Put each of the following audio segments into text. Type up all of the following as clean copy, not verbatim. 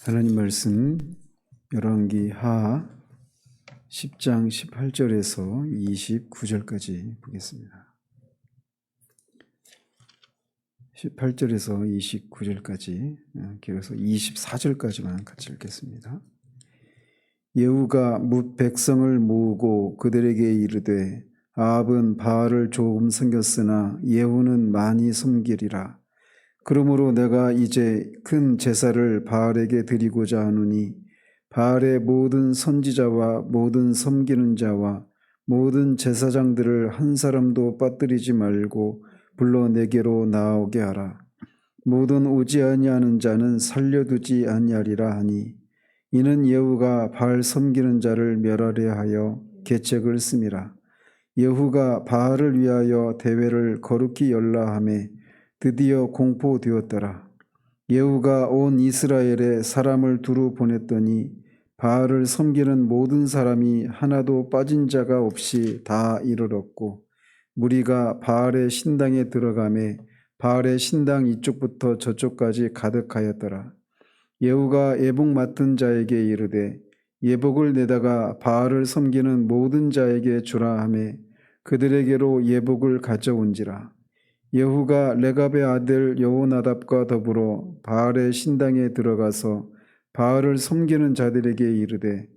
하나님 말씀 열왕기 하 10장 18절에서 29절까지 보겠습니다. 18절에서 29절까지, 길어서 24절까지만 같이 읽겠습니다. 예후가 뭇 백성을 모으고 그들에게 이르되 아합은 바알을 조금 섬겼으나 예후는 많이 섬기리라. 그러므로 내가 이제 큰 제사를 바알에게 드리고자 하노니 바알의 모든 선지자와 모든 섬기는 자와 모든 제사장들을 한 사람도 빠뜨리지 말고 불러 내게로 나오게 하라. 모든 오지 아니하는 자는 살려두지 아니하리라 하니 이는 예후가 바알 섬기는 자를 멸하려 하여 계책을 씀이라. 예후가 바알을 위하여 대회를 거룩히 열라 하매 드디어 공포되었더라. 예후가 온 이스라엘에 사람을 두루 보냈더니 바알을 섬기는 모든 사람이 하나도 빠진 자가 없이 다 이르렀고 무리가 바알의 신당에 들어가매 바알의 신당 이쪽부터 저쪽까지 가득하였더라. 예후가 예복 맡은 자에게 이르되 예복을 내다가 바알을 섬기는 모든 자에게 주라 하매 그들에게로 예복을 가져온지라. 예후가 레갑의 아들 여호나답과 더불어 바알의 신당에 들어가서 바알을 섬기는 자들에게 이르되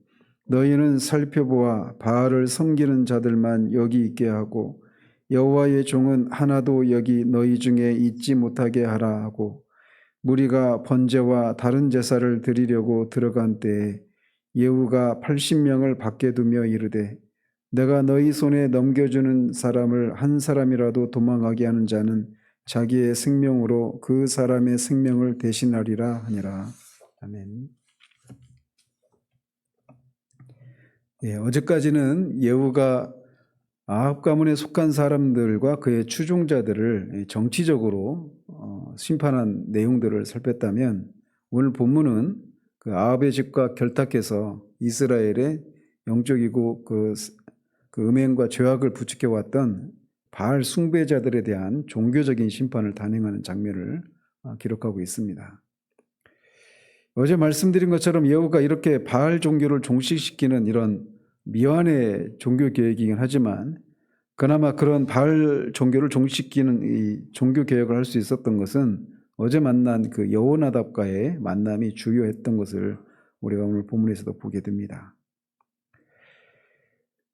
너희는 살펴보아 바알을 섬기는 자들만 여기 있게 하고 여호와의 종은 하나도 여기 너희 중에 있지 못하게 하라 하고 무리가 번제와 다른 제사를 드리려고 들어간 때에 예후가 80명을 밖에 두며 이르되 내가 너희 손에 넘겨주는 사람을 한 사람이라도 도망하게 하는 자는 자기의 생명으로 그 사람의 생명을 대신하리라 하니라. 아멘. 어제까지는 예후가 아합 가문에 속한 사람들과 그의 추종자들을 정치적으로 심판한 내용들을 살폈다면 오늘 본문은 그 아합의 집과 결탁해서 이스라엘의 영적이고 그 음행과 죄악을 부추겨 왔던 바알 숭배자들에 대한 종교적인 심판을 단행하는 장면을 기록하고 있습니다. 어제 말씀드린 것처럼 예후가 이렇게 바알 종교를 종식시키는 이런 미완의 종교 계획이긴 하지만 그나마 그런 바알 종교를 종식시키는 이 종교 개혁을 할 수 있었던 것은 어제 만난 그 여호나답과의 만남이 주요했던 것을 우리가 오늘 본문에서도 보게 됩니다.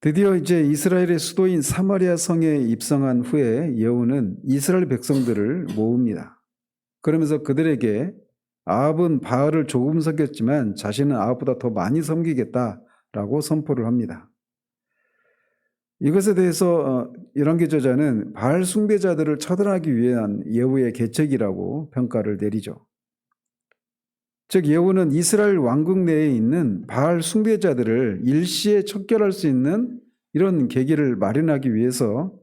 드디어 이제 이스라엘의 수도인 사마리아 성에 입성한 후에 예후는 이스라엘 백성들을 모읍니다. 그러면서 그들에게 아합은 바알을 조금 섬겼지만 자신은 아합보다 더 많이 섬기겠다라고 선포를 합니다. 이것에 대해서 열왕기 저자는 바알 숭배자들을 처단하기 위한 예후의 계책이라고 평가를 내리죠. 즉 예후는 이스라엘 왕국 내에 있는 바알 숭배자들을 일시에 척결할 수 있는 이런 계기를 마련하기 위해서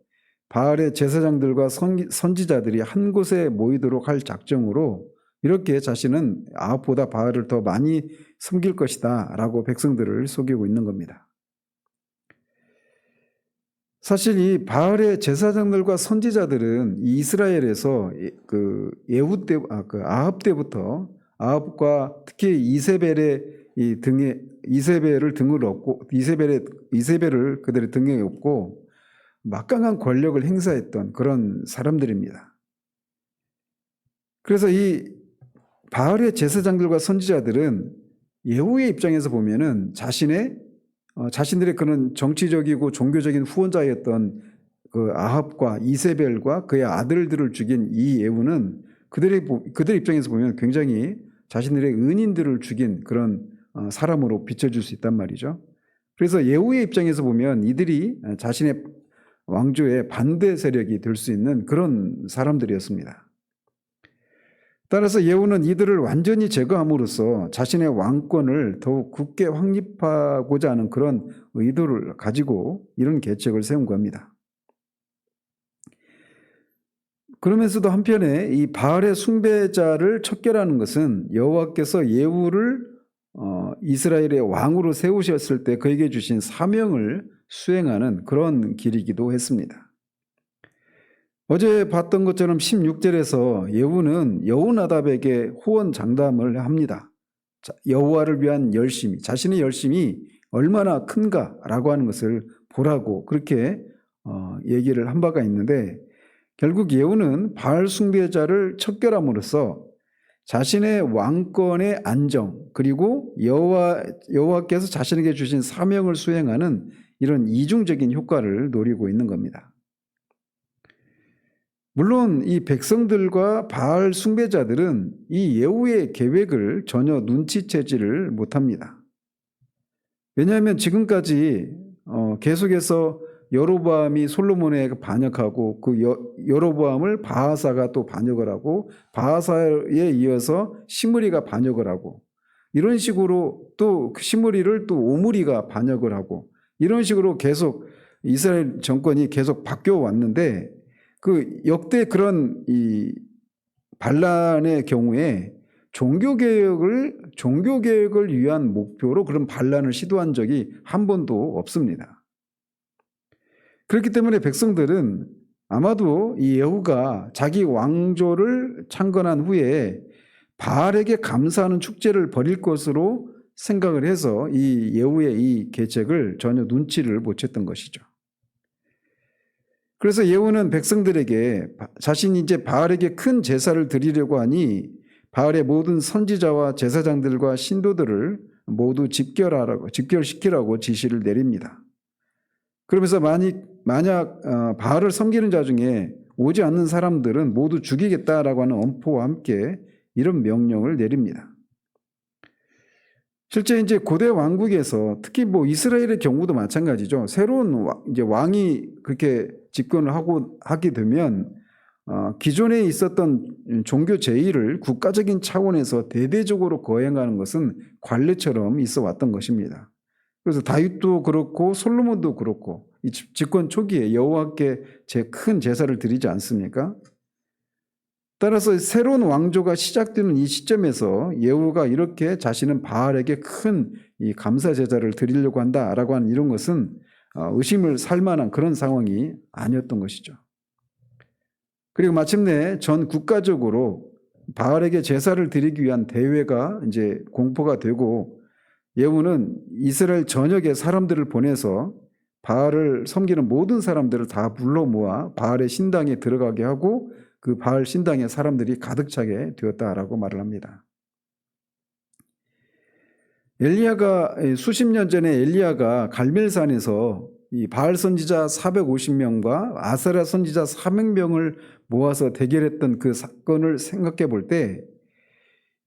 바알의 제사장들과 선지자들이 한 곳에 모이도록 할 작정으로 이렇게 자신은 아합보다 바알을 더 많이 섬길 것이다 라고 백성들을 속이고 있는 겁니다. 사실 이 바알의 제사장들과 선지자들은 이스라엘에서 그 예후 때, 아합 때부터 아합과 특히 이세벨의 이세벨을 등을 업고 이세벨을 그들의 등에 업고 막강한 권력을 행사했던 그런 사람들입니다. 그래서 이 바알의 제사장들과 선지자들은 예후의 입장에서 보면은 자신들의 그런 정치적이고 종교적인 후원자였던 그 아합과 이세벨과 그의 아들들을 죽인 이 예후는 그들 입장에서 보면 굉장히 자신들의 은인들을 죽인 그런 사람으로 비춰줄 수 있단 말이죠. 그래서 예후의 입장에서 보면 이들이 자신의 왕조의 반대 세력이 될 수 있는 그런 사람들이었습니다. 따라서 예후는 이들을 완전히 제거함으로써 자신의 왕권을 더욱 굳게 확립하고자 하는 그런 의도를 가지고 이런 계책을 세운 겁니다. 그러면서도 한편에 이 바알의 숭배자를 척결하는 것은 여호와께서 예후를 이스라엘의 왕으로 세우셨을 때 그에게 주신 사명을 수행하는 그런 길이기도 했습니다. 어제 봤던 것처럼 16절에서 예후는 여호나답에게 호언 장담을 합니다. 여호와를 위한 열심이, 자신의 열심이 얼마나 큰가라고 하는 것을 보라고 그렇게 얘기를 한 바가 있는데, 결국 예후는 바알 숭배자를 척결함으로써 자신의 왕권의 안정, 그리고 여호와께서 자신에게 주신 사명을 수행하는 이런 이중적인 효과를 노리고 있는 겁니다. 물론 이 백성들과 바알 숭배자들은 이 예후의 계획을 전혀 눈치채지를 못합니다. 왜냐하면 지금까지 계속해서 여로보암이 솔로몬에게 반역하고 그 여로보암을 바하사가 또 반역을 하고 바하사에 이어서 시므리가 반역을 하고, 이런 식으로 또 시므리를 또 오므리가 반역을 하고, 이런 식으로 계속 이스라엘 정권이 계속 바뀌어 왔는데, 그 역대 그런 이 반란의 경우에 종교개혁을 위한 목표로 그런 반란을 시도한 적이 한 번도 없습니다. 그렇기 때문에 백성들은 아마도 이 예후가 자기 왕조를 창건한 후에 바알에게 감사하는 축제를 벌일 것으로 생각을 해서 이 예후의 이 계책을 전혀 눈치를 못 챘던 것이죠. 그래서 예후는 백성들에게 자신이 이제 바알에게 큰 제사를 드리려고 하니 바알의 모든 선지자와 제사장들과 신도들을 모두 집결시키라고 지시를 내립니다. 그러면서 만약 바알을 섬기는 자 중에 오지 않는 사람들은 모두 죽이겠다라고 하는 엄포와 함께 이런 명령을 내립니다. 실제 이제 고대 왕국에서 특히 뭐 이스라엘의 경우도 마찬가지죠. 새로운 이제 왕이 그렇게 집권을 하게 되면 기존에 있었던 종교 제의를 국가적인 차원에서 대대적으로 거행하는 것은 관례처럼 있어 왔던 것입니다. 그래서 다윗도 그렇고 솔로몬도 그렇고 이 집권 초기에 여호와께 큰 제사를 드리지 않습니까? 따라서 새로운 왕조가 시작되는 이 시점에서 예후가 이렇게 자신은 바알에게 큰 이 감사 제사를 드리려고 한다라고 하는 이런 것은 의심을 살 만한 그런 상황이 아니었던 것이죠. 그리고 마침내 전 국가적으로 바알에게 제사를 드리기 위한 대회가 이제 공포가 되고, 예후는 이스라엘 전역에 사람들을 보내서 바알을 섬기는 모든 사람들을 다 불러 모아 바알의 신당에 들어가게 하고 그 바알 신당에 사람들이 가득 차게 되었다라고 말을 합니다. 수십 년 전에 엘리야가 갈멜산에서 이 바알 선지자 450명과 아세라 선지자 400명을 모아서 대결했던 그 사건을 생각해 볼 때,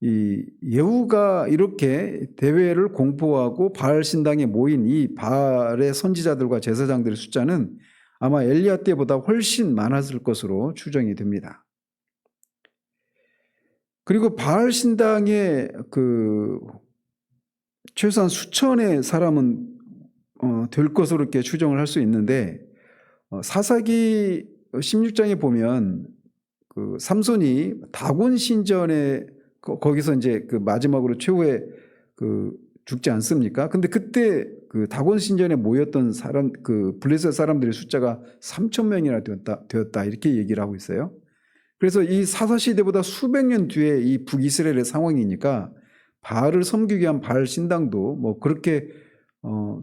이 예후가 이렇게 대회를 공포하고 바알 신당에 모인 이 바알의 선지자들과 제사장들의 숫자는 아마 엘리야 때보다 훨씬 많았을 것으로 추정이 됩니다. 그리고 바알 신당에 최소한 수천의 사람은 될 것으로 이렇게 추정을 할 수 있는데, 사사기 16장에 보면 그 삼손이 다곤 신전에 거기서 이제 그 마지막으로 최후에 죽지 않습니까? 근데 그때 그 다곤 신전에 모였던 블레셋 사람들의 숫자가 3,000명이나 되었다 이렇게 얘기를 하고 있어요. 그래서 이 사사 시대보다 수백 년 뒤에 이 북이스라엘의 상황이니까 바알을 섬기기 위한 바알 신당도 뭐 그렇게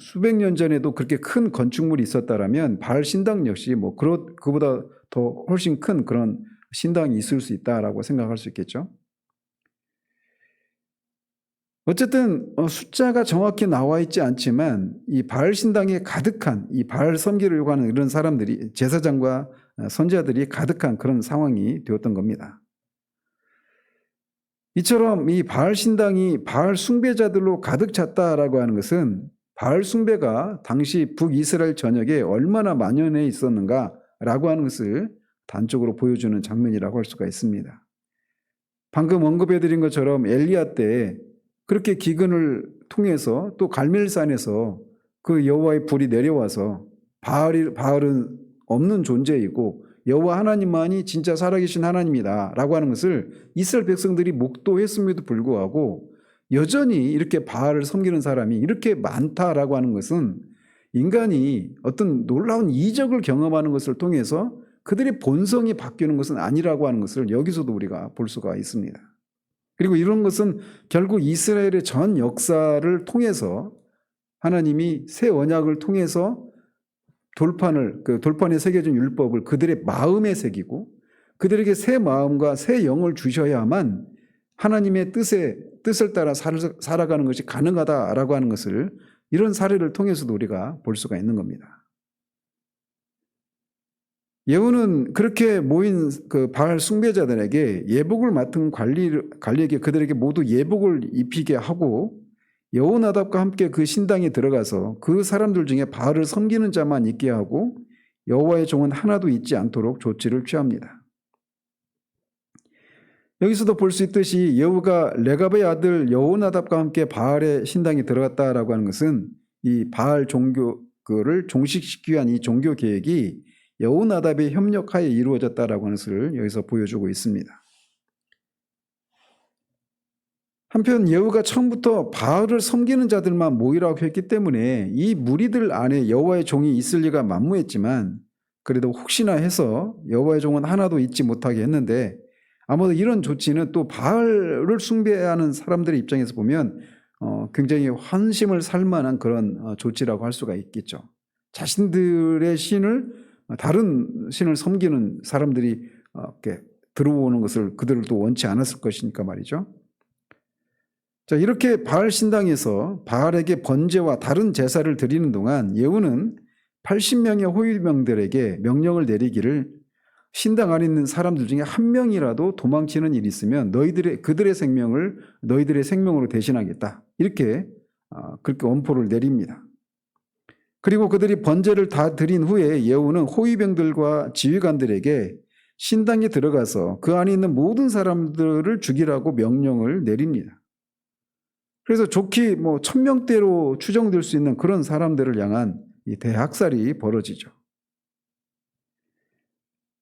수백 년 전에도 그렇게 큰 건축물이 있었다라면 바알 신당 역시 뭐 그보다 더 훨씬 큰 그런 신당이 있을 수 있다라고 생각할 수 있겠죠. 어쨌든 숫자가 정확히 나와 있지 않지만 이 바알 신당에 가득한, 이 바알 섬기려고 하는 이런 사람들이, 제사장과 선지자들이 가득한 그런 상황이 되었던 겁니다. 이처럼 이 바알 신당이 바알 숭배자들로 가득 찼다라고 하는 것은 바알 숭배가 당시 북이스라엘 전역에 얼마나 만연해 있었는가라고 하는 것을 단적으로 보여주는 장면이라고 할 수가 있습니다. 방금 언급해드린 것처럼 엘리야 때 그렇게 기근을 통해서 또 갈멜산에서 그 여호와의 불이 내려와서 바알은 없는 존재이고 여호와 하나님만이 진짜 살아계신 하나님이다 라고 하는 것을 이스라엘 백성들이 목도했음에도 불구하고 여전히 이렇게 바알을 섬기는 사람이 이렇게 많다라고 하는 것은 인간이 어떤 놀라운 이적을 경험하는 것을 통해서 그들의 본성이 바뀌는 것은 아니라고 하는 것을 여기서도 우리가 볼 수가 있습니다. 그리고 이런 것은 결국 이스라엘의 전 역사를 통해서 하나님이 새 언약을 통해서 돌판에 새겨진 율법을 그들의 마음에 새기고 그들에게 새 마음과 새 영을 주셔야만 하나님의 뜻을 따라 살아가는 것이 가능하다라고 하는 것을 이런 사례를 통해서도 우리가 볼 수가 있는 겁니다. 예후는 그렇게 모인 그 바알 숭배자들에게 예복을 맡은 관리에게 그들에게 모두 예복을 입히게 하고 여호나답과 함께 그 신당에 들어가서 그 사람들 중에 바알을 섬기는 자만 있게 하고 여호와의 종은 하나도 있지 않도록 조치를 취합니다. 여기서도 볼 수 있듯이 예후가 레갑의 아들 여호나답과 함께 바알의 신당에 들어갔다라고 하는 것은 이 바알 종교를 종식시키기 위한 이 종교 계획이 여호나답의 협력하에 이루어졌다라고 하는 것을 여기서 보여주고 있습니다. 한편 예후가 처음부터 바알을 섬기는 자들만 모이라고 했기 때문에 이 무리들 안에 여호와의 종이 있을 리가 만무했지만 그래도 혹시나 해서 여호와의 종은 하나도 있지 못하게 했는데 아무도 이런 조치는 또 바알을 숭배하는 사람들의 입장에서 보면 굉장히 환심을 살 만한 그런 조치라고 할 수가 있겠죠. 자신들의 신을 다른 신을 섬기는 사람들이 이렇게 들어오는 것을 그들도 원치 않았을 것이니까 말이죠. 자, 이렇게 바알 신당에서 바알에게 번제와 다른 제사를 드리는 동안 예후는 80명의 호위병들에게 명령을 내리기를 신당 안에 있는 사람들 중에 한 명이라도 도망치는 일이 있으면 그들의 생명을 너희들의 생명으로 대신하겠다. 이렇게 그렇게 원포를 내립니다. 그리고 그들이 번제를 다 드린 후에 예후는 호위병들과 지휘관들에게 신당에 들어가서 그 안에 있는 모든 사람들을 죽이라고 명령을 내립니다. 그래서 좋게 1000명대로 추정될 수 있는 그런 사람들을 향한 이 대학살이 벌어지죠.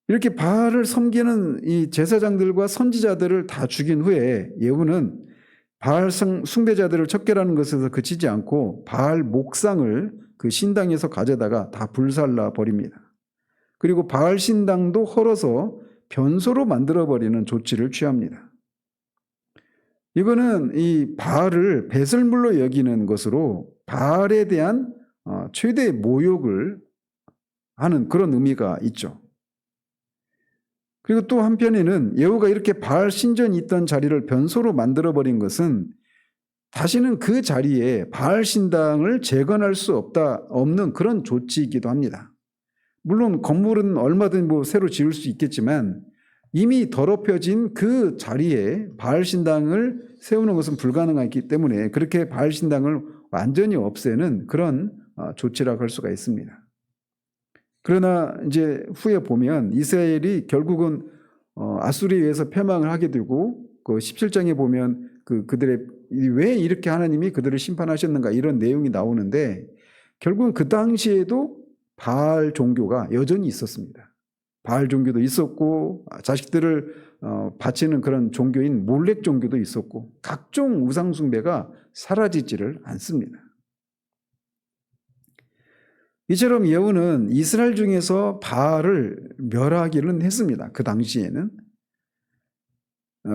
이렇게 바알을 섬기는 이 제사장들과 선지자들을 다 죽인 후에 예후는 바알 숭배자들을 척결하는 것에서 그치지 않고 바알 목상을 그 신당에서 가져다가 다 불살라 버립니다. 그리고 바알 신당도 헐어서 변소로 만들어버리는 조치를 취합니다. 이거는 이 바알을 배설물로 여기는 것으로 바알에 대한 최대 모욕을 하는 그런 의미가 있죠. 그리고 또 한편에는 예후가 이렇게 바알 신전이 있던 자리를 변소로 만들어버린 것은 다시는 그 자리에 바알 신당을 재건할 수 없는 그런 조치이기도 합니다. 물론 건물은 얼마든 새로 지을 수 있겠지만 이미 더럽혀진 그 자리에 바알 신당을 세우는 것은 불가능하기 때문에 그렇게 바알 신당을 완전히 없애는 그런 조치라고 할 수가 있습니다. 그러나 이제 후에 보면 이스라엘이 결국은 아수리에 의해서 패망을 하게 되고 그 17장에 보면 그들의 왜 이렇게 하나님이 그들을 심판하셨는가 이런 내용이 나오는데 결국은 그 당시에도 바알 종교가 여전히 있었습니다. 바알 종교도 있었고 자식들을 바치는 그런 종교인 몰렉 종교도 있었고 각종 우상 숭배가 사라지지를 않습니다. 이처럼 예후는 이스라엘 중에서 바알을 멸하기는 했습니다. 그 당시에는.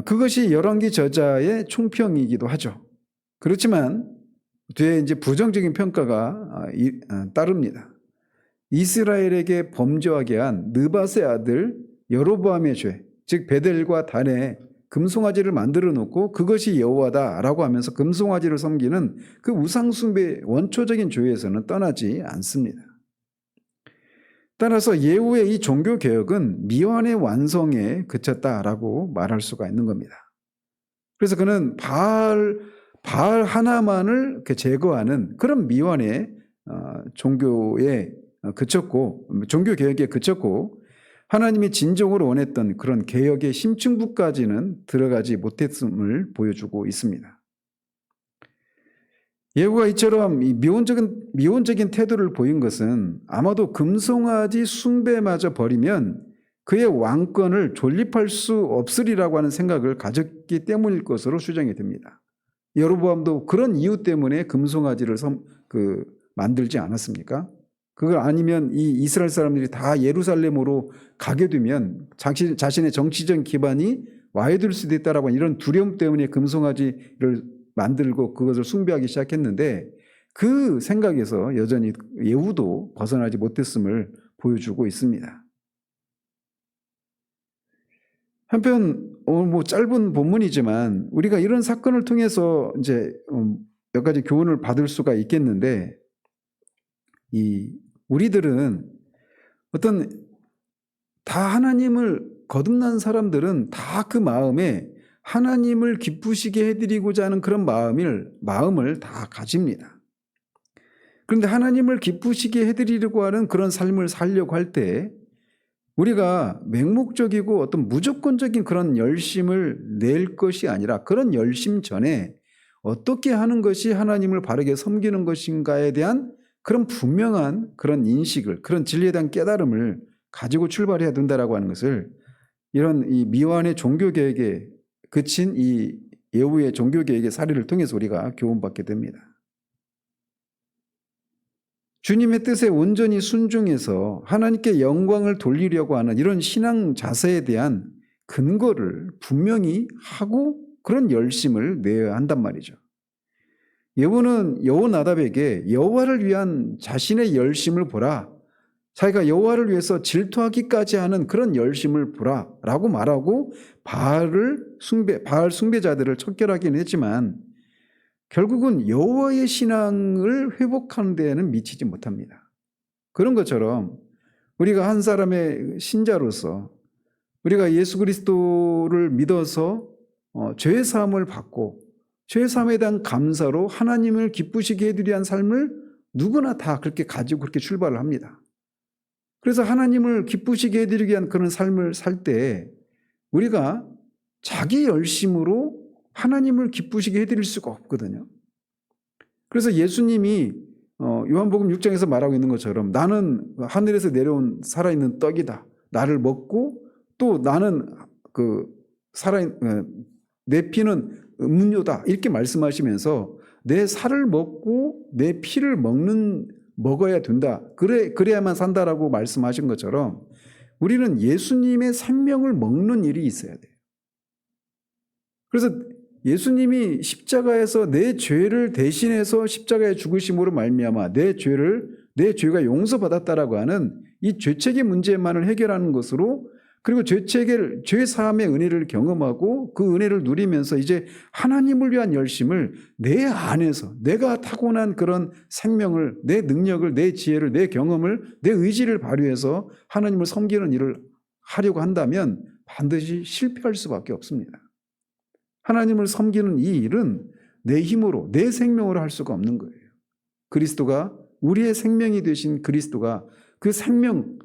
그것이 열왕기 저자의 총평이기도 하죠. 그렇지만 뒤에 이제 부정적인 평가가 따릅니다. 이스라엘에게 범죄하게 한 느밧의 아들 여로보암의 죄, 즉 베델과 단에 금송아지를 만들어 놓고 그것이 여호와다라고 하면서 금송아지를 섬기는 그 우상숭배 원초적인 죄에서는 떠나지 않습니다. 따라서 예후의 이 종교개혁은 미완의 완성에 그쳤다라고 말할 수가 있는 겁니다. 그래서 그는 바알 하나만을 이렇게 제거하는 그런 미완의 종교에 그쳤고 종교개혁에 그쳤고 하나님이 진정으로 원했던 그런 개혁의 심층부까지는 들어가지 못했음을 보여주고 있습니다. 예후가 이처럼 미온적인 태도를 보인 것은 아마도 금송아지 숭배마저 버리면 그의 왕권을 존립할 수 없으리라고 하는 생각을 가졌기 때문일 것으로 추정이 됩니다. 여로보암도 그런 이유 때문에 금송아지를 만들지 않았습니까? 그걸 아니면 이 이스라엘 사람들이 다 예루살렘으로 가게 되면 자신의 정치적 기반이 와해될 수도 있다라고 하는 이런 두려움 때문에 금송아지를 만들고 그것을 숭배하기 시작했는데 그 생각에서 여전히 예후도 벗어나지 못했음을 보여주고 있습니다. 한편 오늘 짧은 본문이지만 우리가 이런 사건을 통해서 이제 몇 가지 교훈을 받을 수가 있겠는데, 우리들은 다 하나님을 거듭난 사람들은 다 그 마음에 하나님을 기쁘시게 해드리고자 하는 그런 마음을 다 가집니다. 그런데 하나님을 기쁘시게 해드리려고 하는 그런 삶을 살려고 할 때 우리가 맹목적이고 무조건적인 그런 열심을 낼 것이 아니라 그런 열심 전에 어떻게 하는 것이 하나님을 바르게 섬기는 것인가에 대한 그런 분명한 그런 인식을, 그런 진리에 대한 깨달음을 가지고 출발해야 된다라고 하는 것을 이런 이 미완의 종교개혁에 그친 이 예후의 종교개혁의 사례를 통해서 우리가 교훈받게 됩니다. 주님의 뜻에 온전히 순종해서 하나님께 영광을 돌리려고 하는 이런 신앙 자세에 대한 근거를 분명히 하고 그런 열심을 내어야 한단 말이죠. 예후는 여호나답에게 여호와를 위한 자신의 열심을 보라, 자기가 여호와를 위해서 질투하기까지 하는 그런 열심을 보라 라고 말하고 바알 숭배자들을 척결하긴 했지만 결국은 여호와의 신앙을 회복하는 데에는 미치지 못합니다. 그런 것처럼 우리가 한 사람의 신자로서 우리가 예수 그리스도를 믿어서 죄의 사함을 받고 죄의 사함에 대한 감사로 하나님을 기쁘시게 해드리기 위한 삶을 누구나 다 그렇게 가지고 그렇게 출발을 합니다. 그래서 하나님을 기쁘시게 해드리기 위한 그런 삶을 살 때 우리가 자기 열심으로 하나님을 기쁘시게 해드릴 수가 없거든요. 그래서 예수님이 요한복음 6장에서 말하고 있는 것처럼 나는 하늘에서 내려온 살아있는 떡이다. 나를 먹고 또 나는 내 피는 음료다. 이렇게 말씀하시면서 내 살을 먹고 내 피를 먹어야 된다. 그래야만 산다라고 말씀하신 것처럼 우리는 예수님의 생명을 먹는 일이 있어야 돼요. 그래서 예수님이 십자가에서 내 죄를 대신해서 십자가에 죽으심으로 말미암아 내 죄가 용서받았다라고 하는 이 죄책의 문제만을 해결하는 것으로, 그리고 죄 사함의 은혜를 경험하고 그 은혜를 누리면서 이제 하나님을 위한 열심을 내 안에서 내가 타고난 그런 생명을, 내 능력을, 내 지혜를, 내 경험을, 내 의지를 발휘해서 하나님을 섬기는 일을 하려고 한다면 반드시 실패할 수밖에 없습니다. 하나님을 섬기는 이 일은 내 힘으로, 내 생명으로 할 수가 없는 거예요. 그리스도가, 우리의 생명이 되신 그리스도가, 그 생명,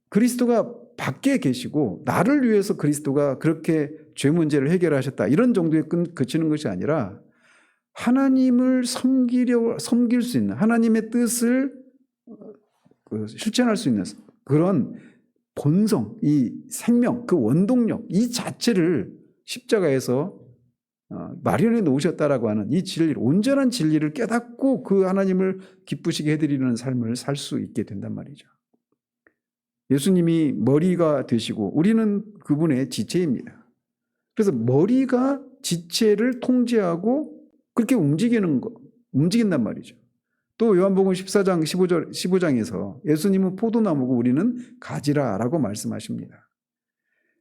그리스도가 밖에 계시고 나를 위해서 그리스도가 그렇게 죄 문제를 해결하셨다, 이런 정도에 그치는 것이 아니라 하나님을 섬길 수 있는, 하나님의 뜻을 실천할 수 있는 그런 본성, 이 생명, 그 원동력, 이 자체를 십자가에서 마련해 놓으셨다라고 하는 이 진리를, 온전한 진리를 깨닫고 그 하나님을 기쁘시게 해드리는 삶을 살 수 있게 된단 말이죠. 예수님이 머리가 되시고 우리는 그분의 지체입니다. 그래서 머리가 지체를 통제하고 그렇게 움직인단 말이죠. 또 요한복음 14장 15장에서 예수님은 포도나무고 우리는 가지라라고 말씀하십니다.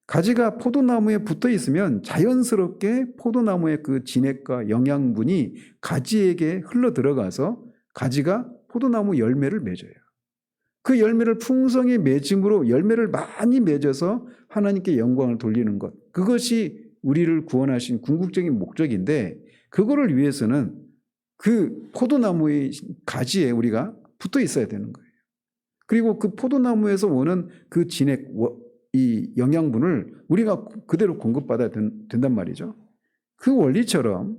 가지가 포도나무에 붙어 있으면 자연스럽게 포도나무의 그 진액과 영양분이 가지에게 흘러 들어가서 가지가 포도나무 열매를 맺어요. 그 열매를 풍성히 맺음으로 열매를 많이 맺어서 하나님께 영광을 돌리는 것, 그것이 우리를 구원하신 궁극적인 목적인데, 그거를 위해서는 그 포도나무의 가지에 우리가 붙어 있어야 되는 거예요. 그리고 그 포도나무에서 오는 그 진액, 이 영양분을 우리가 그대로 공급받아야 된단 말이죠. 그 원리처럼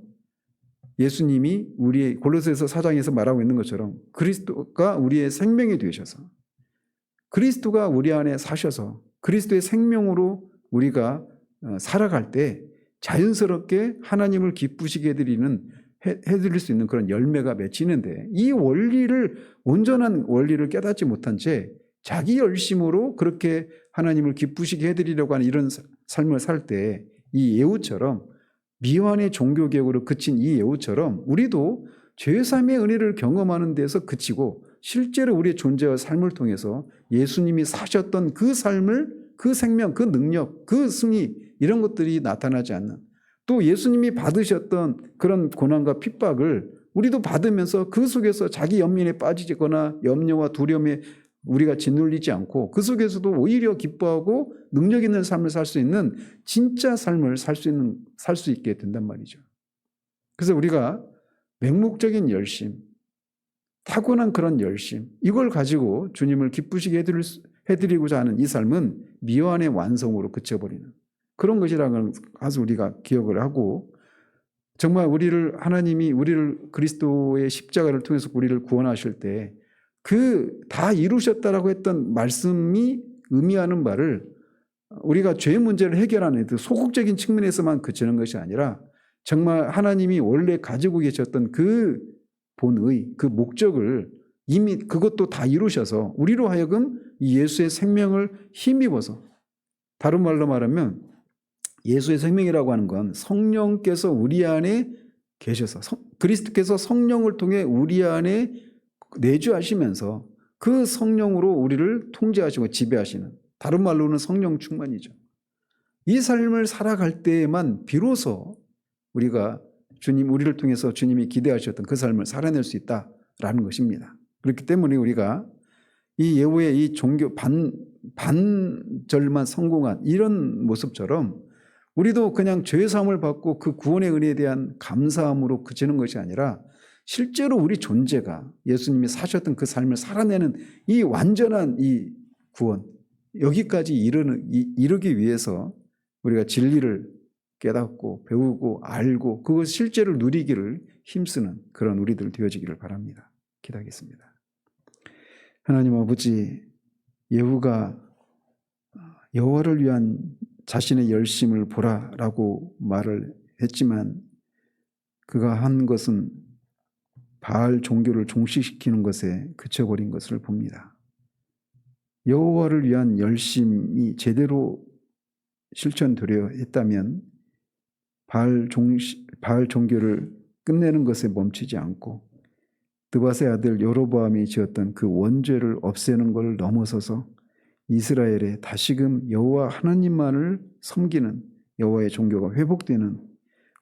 예수님이 우리의 골로새서 4장에서 말하고 있는 것처럼 그리스도가 우리의 생명이 되셔서, 그리스도가 우리 안에 사셔서 그리스도의 생명으로 우리가 살아갈 때 자연스럽게 하나님을 기쁘시게 해드릴 수 있는 그런 열매가 맺히는데, 이 원리를, 온전한 원리를 깨닫지 못한 채 자기 열심으로 그렇게 하나님을 기쁘시게 해드리려고 하는 이런 삶을 살 때 이 예후처럼 미완의 종교개혁으로 그친 이 예후처럼 우리도 죄사함의 은혜를 경험하는 데서 그치고 실제로 우리의 존재와 삶을 통해서 예수님이 사셨던 그 삶을, 그 생명, 그 능력, 그 승리 이런 것들이 나타나지 않는, 또 예수님이 받으셨던 그런 고난과 핍박을 우리도 받으면서 그 속에서 자기 연민에 빠지거나 염려와 두려움에 우리가 짓눌리지 않고 그 속에서도 오히려 기뻐하고 능력 있는 삶을 살 수 있는 진짜 삶을 살 수 있게 된단 말이죠. 그래서 우리가 맹목적인 열심, 타고난 그런 열심, 이걸 가지고 주님을 기쁘시게 해드리고자 하는 이 삶은 미완의 완성으로 그쳐버리는 그런 것이라는 걸 아주 우리가 기억을 하고, 정말 하나님이 우리를 그리스도의 십자가를 통해서 우리를 구원하실 때 그 다 이루셨다라고 했던 말씀이 의미하는 바를 우리가 죄 문제를 해결하는 그 소극적인 측면에서만 그치는 것이 아니라 정말 하나님이 원래 가지고 계셨던 그 본의, 그 목적을 이미 그것도 다 이루셔서 우리로 하여금 이 예수의 생명을 힘입어서, 다른 말로 말하면 예수의 생명이라고 하는 건 성령께서 우리 안에 계셔서 그리스도께서 성령을 통해 우리 안에 내주하시면서 그 성령으로 우리를 통제하시고 지배하시는, 다른 말로는 성령 충만이죠. 이 삶을 살아갈 때에만 비로소 우리가 우리를 통해서 주님이 기대하셨던 그 삶을 살아낼 수 있다라는 것입니다. 그렇기 때문에 우리가 이 예후의 이 종교 반절만 성공한 이런 모습처럼 우리도 그냥 죄 사함을 받고 그 구원의 은혜에 대한 감사함으로 그치는 것이 아니라 실제로 우리 존재가 예수님이 사셨던 그 삶을 살아내는 이 완전한 이 구원, 여기까지 이르기 위해서 우리가 진리를 깨닫고 배우고 알고 그것 실제로 누리기를 힘쓰는 그런 우리들 되어지기를 바랍니다. 기도하겠습니다. 하나님 아버지, 예후가 여호와를 위한 자신의 열심을 보라라고 말을 했지만 그가 한 것은 바알 종교를 종식시키는 것에 그쳐버린 것을 봅니다. 여호와를 위한 열심이 제대로 실천되려 했다면 바알 종교를 끝내는 것에 멈추지 않고 느밧의 아들 여로보암이 지었던 그 원죄를 없애는 것을 넘어서서 이스라엘에 다시금 여호와 하나님만을 섬기는 여호와의 종교가 회복되는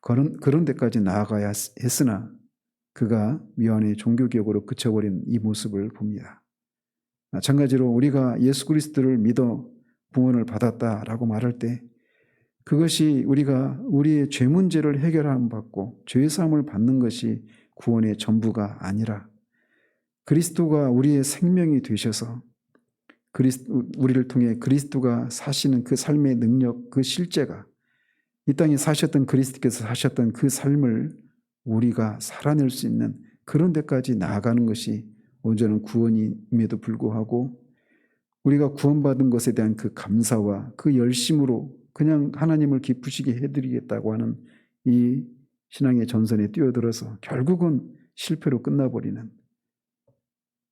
그런 데까지 나아가야 했으나 그가 미완의 종교개혁으로 그쳐버린 이 모습을 봅니다. 마찬가지로 우리가 예수 그리스도를 믿어 구원을 받았다라고 말할 때 그것이 우리가 우리의 죄 문제를 해결함 받고 죄 사함을 받는 것이 구원의 전부가 아니라 그리스도가 우리의 생명이 되셔서 우리를 통해 그리스도가 사시는 그 삶의 능력, 그 실제가 이 땅에 사셨던 그리스도께서 사셨던 그 삶을 우리가 살아낼 수 있는 그런 데까지 나아가는 것이 온전한 구원임에도 불구하고 우리가 구원받은 것에 대한 그 감사와 그 열심으로 그냥 하나님을 기쁘시게 해드리겠다고 하는 이 신앙의 전선에 뛰어들어서 결국은 실패로 끝나버리는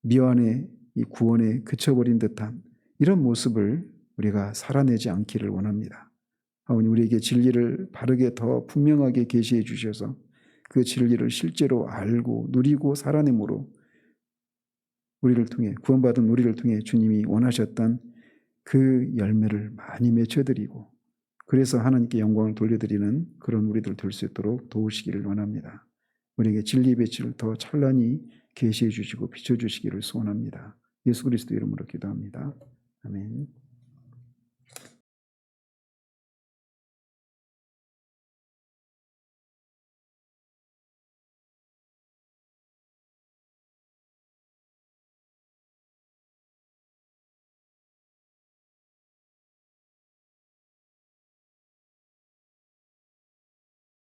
미완의 이 구원에 그쳐버린 듯한 이런 모습을 우리가 살아내지 않기를 원합니다. 하오니 우리에게 진리를 바르게 더 분명하게 계시해 주셔서 그 진리를 실제로 알고 누리고 살아내므로 우리를 통해 구원받은 우리를 통해 주님이 원하셨던 그 열매를 많이 맺혀드리고 그래서 하나님께 영광을 돌려드리는 그런 우리들 될 수 있도록 도우시기를 원합니다. 우리에게 진리 배치를 더 찬란히 계시해 주시고 비춰주시기를 소원합니다. 예수 그리스도 이름으로 기도합니다. 아멘.